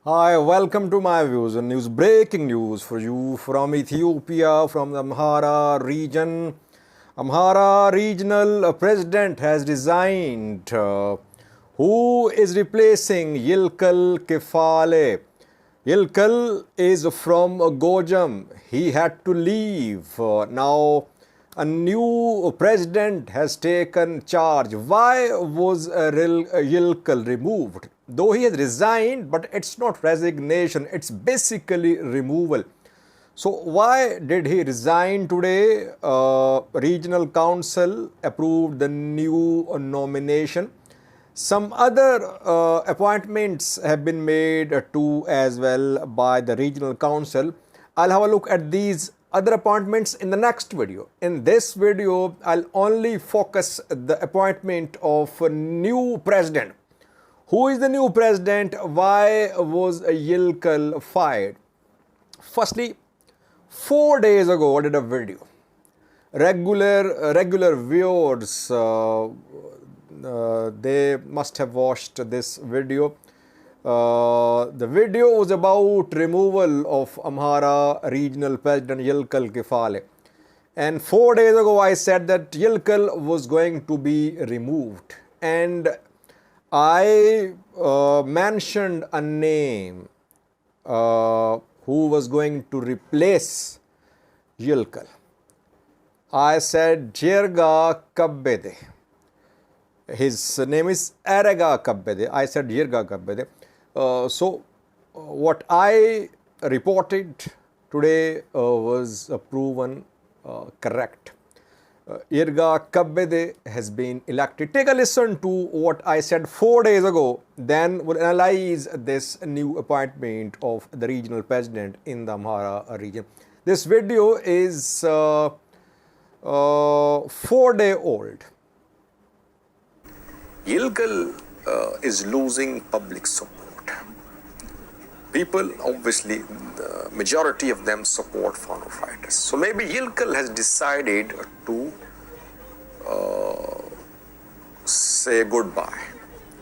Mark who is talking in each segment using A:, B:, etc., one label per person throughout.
A: Hi, welcome to my views and news. Breaking news for you from Ethiopia, from the Amhara region. Amhara regional president has resigned. Who is replacing Yilkal Kefale? Yilkal is from Gojam. He had to leave. Now, a new president has taken charge. Why was Yilkal removed? Though he has resigned, but it's not resignation, it's basically removal. So, why did he resign today? Regional Council approved the new nomination. Some other appointments have been made too as well by the Regional Council. I'll have a look at these other appointments in the next video. In this video, I'll only focus the appointment of a new president. Who is the new president? Why was Yilkal fired? Firstly, 4 days ago, I did a video. Regular viewers, they must have watched this video. The video was about removal of Amhara regional president Yilkal Kefale. And 4 days ago, I said that Yilkal was going to be removed. And I mentioned a name who was going to replace Yilkal. I said Jirga Kabbede. His name is Erega Kabbede. I said Jirga Kabbede. So, what I reported today was proven correct. Jirga Kabbede has been elected. Take a listen to what I said 4 days ago, then we'll analyze this new appointment of the regional president in the Amhara region. This video is 4-day old.
B: Yilkal is losing public support. People, obviously, the majority of them support Fano fighters. So maybe Yilkal has decided to say goodbye.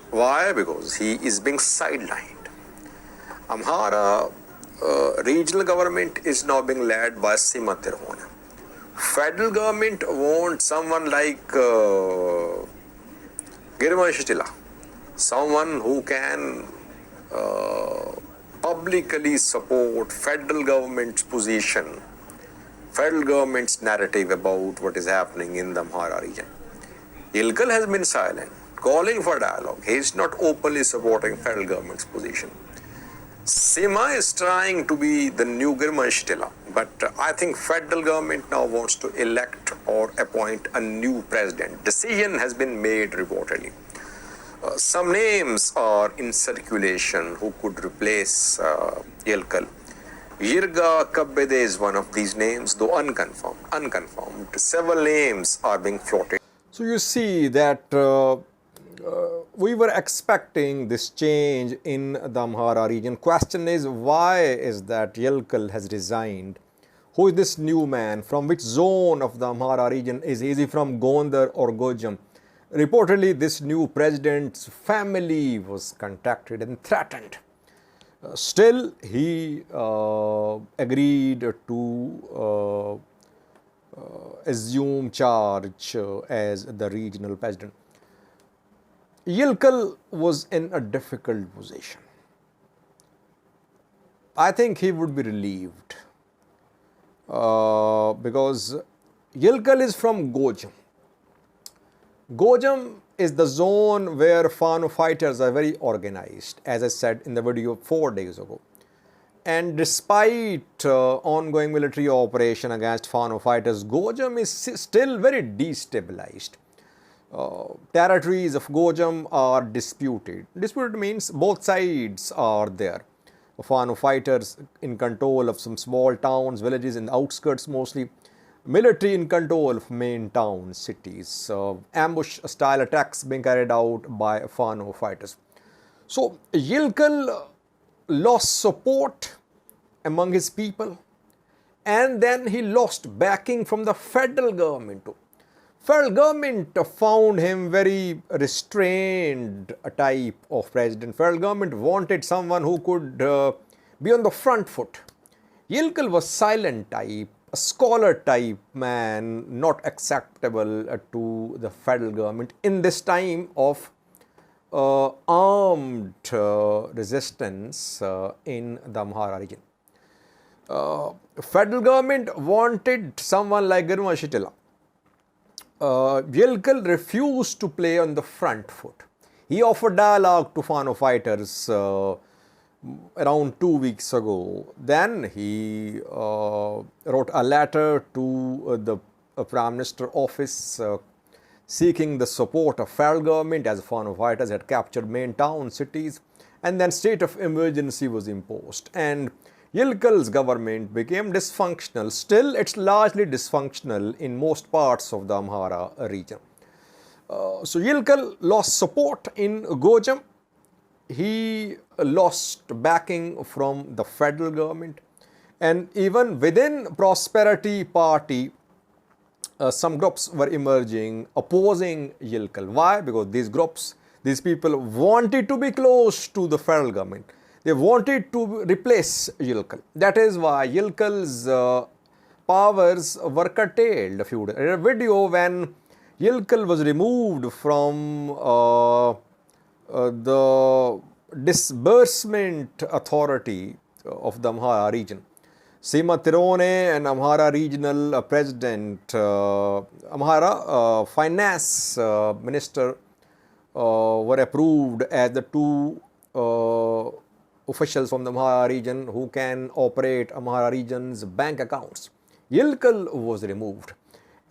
B: Why? Because he is being sidelined. Amhara regional government is now being led by Sima Tirhona. Federal government wants someone like Girmashitila, someone who can publicly support federal government's position, federal government's narrative about what is happening in the Amhara region. Yilkal has been silent, calling for dialogue. He is not openly supporting federal government's position. Sima is trying to be the new Girmashitila, but I think federal government now wants to elect or appoint a new president. Decision has been made reportedly. Some names are in circulation who could replace Yilkal. Jirga Kabbede is one of these names, though unconfirmed. Several names are being floated.
A: So you see that we were expecting this change in the Amhara region. Question is, why is that Yilkal has resigned? Who is this new man? From which zone of the Amhara region? Is he from Gondar or Gojam? Reportedly, this new president's family was contacted and threatened. Still, he agreed to assume charge as the regional president. Yilkal was in a difficult position. I think he would be relieved because Yilkal is from Gojam. Gojam is the zone where Fano fighters are very organized, as I said in the video 4 days ago. And despite ongoing military operation against Fano fighters, Gojam is still very destabilized. Territories of Gojam are disputed. Disputed means both sides are there. Fano fighters in control of some small towns, villages in the outskirts mostly. Military in control of main towns, cities. Ambush-style attacks being carried out by Fano fighters. So, Yilkal lost support among his people, and then he lost backing from the federal government too. Federal government found him very restrained type of president. Federal government wanted someone who could be on the front foot. Yilkal was silent type, a scholar type man, not acceptable to the federal government in this time of armed resistance in the Amhara region. Federal government wanted someone like Girma Shitila. Yilkal refused to play on the front foot. He offered dialogue to Fano fighters around 2 weeks ago. Then he wrote a letter to the Prime Minister office seeking the support of federal government as Fano fighters had captured main town cities, and then state of emergency was imposed. And Yilkal's government became dysfunctional. Still, it's largely dysfunctional in most parts of the Amhara region. So Yilkal lost support in Gojam. He lost backing from the federal government, and even within Prosperity Party, some groups were emerging opposing Yilkal. Why? Because these groups, these people wanted to be close to the federal government. They wanted to replace Yilkal. That is why Yilkal's powers were curtailed a few days. In a video when Yilkal was removed from the disbursement authority of the Amhara region, Sima Tirone and Amhara regional president, Amhara finance minister were approved as the two officials from the Amhara region who can operate Amhara region's bank accounts. Yilkal was removed.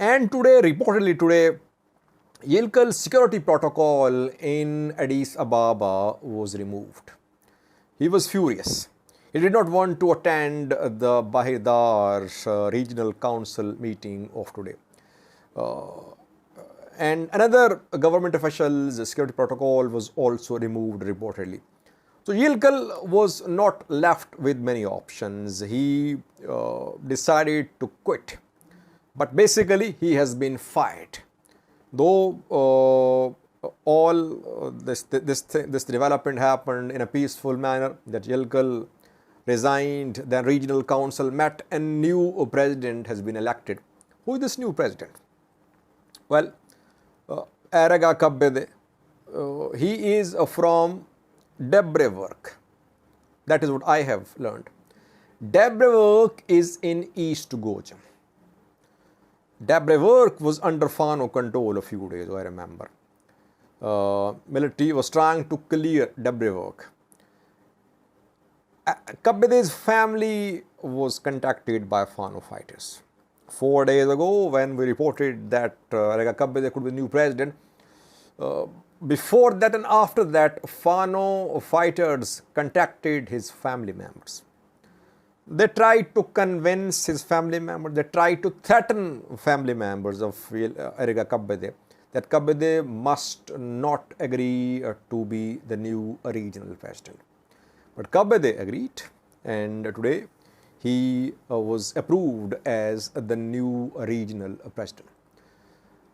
A: And today, reportedly today, Yilkal's security protocol in Addis Ababa was removed. He was furious. He did not want to attend the Bahidar regional council meeting of today. And another government official's security protocol was also removed reportedly. So Yilkal was not left with many options. He decided to quit. But basically, he has been fired. Though all this development happened in a peaceful manner, that Yilkal resigned, then regional council met, and new president has been elected. Who is this new president? Well, Arega Kabbede. He is from Debrework. That is what I have learned. Debrework is in East Gojam. Debrework was under Fano control a few days ago, I remember. Military was trying to clear Debrework. Kabbede's family was contacted by Fano fighters. 4 days ago, when we reported that Rega Kabbede could be the new president, before that and after that, Fano fighters contacted his family members. They tried to convince his family members, they tried to threaten family members of Rega Kabbede that Kabbede must not agree to be the new regional president. But Kabbede agreed, and today he was approved as the new regional president.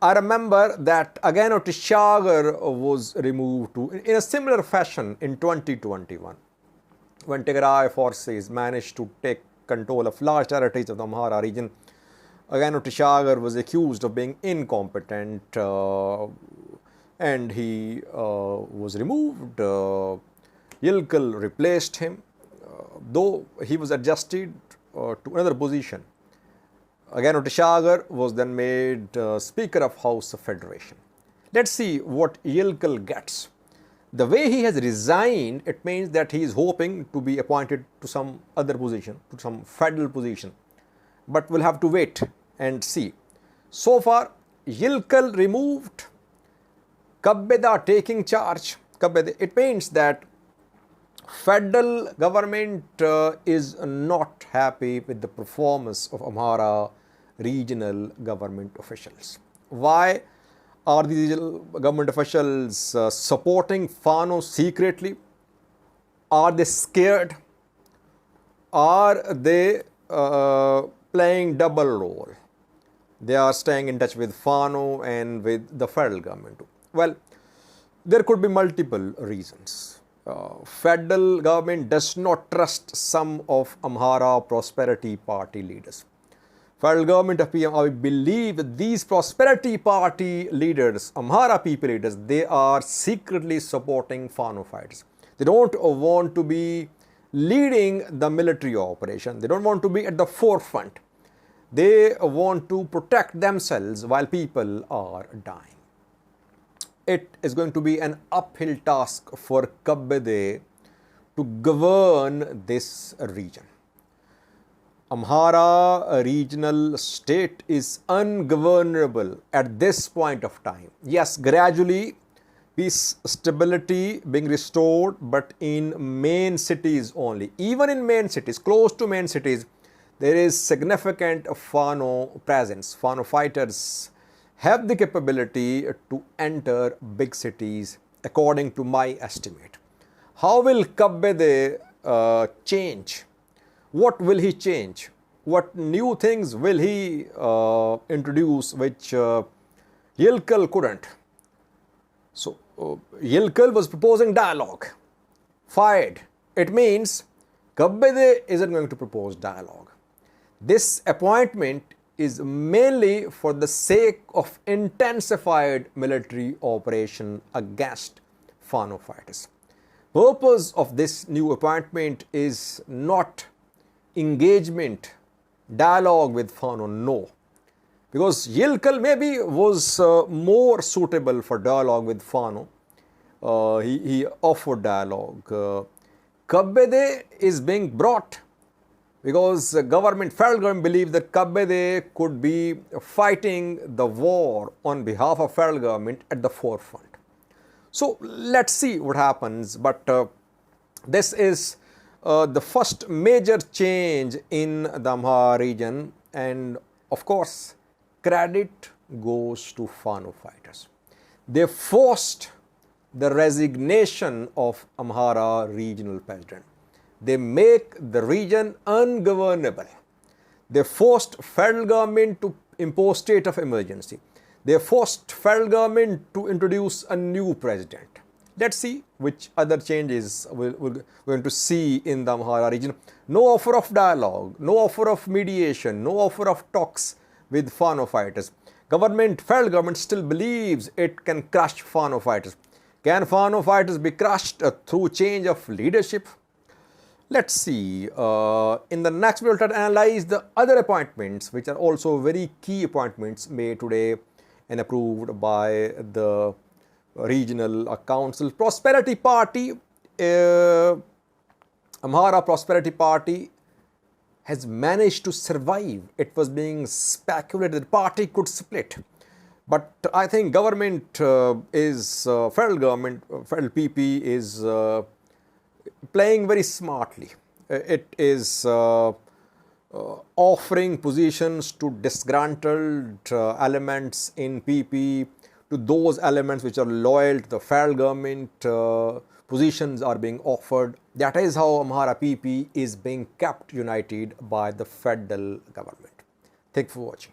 A: I remember that Agano Tishagar was removed too, in a similar fashion in 2021, when Tigray forces managed to take control of large territories of the Amhara region. Agano Tishagar was accused of being incompetent and he was removed. Yilkal replaced him, though he was adjusted to another position. Agano Tishagar was then made Speaker of House of Federation. Let's see what Yilkal gets. The way he has resigned, it means that he is hoping to be appointed to some other position, to some federal position. But we'll have to wait and see. So far, Yilkal removed, Kabbeda taking charge. Kabbede, it means that federal government is not happy with the performance of Amhara regional government officials. Why are these government officials supporting Fano secretly? Are they scared? Are they playing double role? They are staying in touch with Fano and with the federal government too. Well, there could be multiple reasons. Federal government does not trust some of Amhara Prosperity Party leaders. Federal government of PM, I believe these Prosperity Party leaders, Amhara people leaders, they are secretly supporting Fano fighters. They don't want to be leading the military operation. They don't want to be at the forefront. They want to protect themselves while people are dying. It is going to be an uphill task for Kabbede to govern this region. Amhara regional state is ungovernable at this point of time. Yes, gradually peace, stability being restored, but in main cities only. Even in main cities, close to main cities, there is significant Fano presence. Fano fighters have the capability to enter big cities, according to my estimate. How will Kabbede change? What will he change? What new things will he introduce which Yilkal couldn't? So, Yilkal was proposing dialogue. Fired. It means Kabbede isn't going to propose dialogue. This appointment is mainly for the sake of intensified military operation against Fano fighters. Purpose of this new appointment is not engagement, dialogue with Fano, no. Because Yilkal maybe was more suitable for dialogue with Fano. He offered dialogue. Kabbede is being brought because federal government believes that Kabbede could be fighting the war on behalf of federal government at the forefront. So let's see what happens, but this is the first major change in the Amhara region, and of course credit goes to Fano fighters. They forced the resignation of Amhara regional president. They make the region ungovernable. They forced federal government to impose state of emergency. They forced federal government to introduce a new president. Let's see which other changes we're going to see in the Amhara region. No offer of dialogue, no offer of mediation, no offer of talks with Fano fighters. Federal government still believes it can crush Fano fighters. Can Fano fighters be crushed through change of leadership? Let's see. In the next video, we'll try to analyze the other appointments, which are also very key appointments made today and approved by the regional council. Prosperity Party, Amhara Prosperity Party has managed to survive. It was being speculated that the party could split. But I think government federal PP is playing very smartly. It is offering positions to disgruntled elements in PP, to those elements which are loyal to the federal government. Positions are being offered. That is how Amhara PP is being kept united by the federal government. Thank you for watching.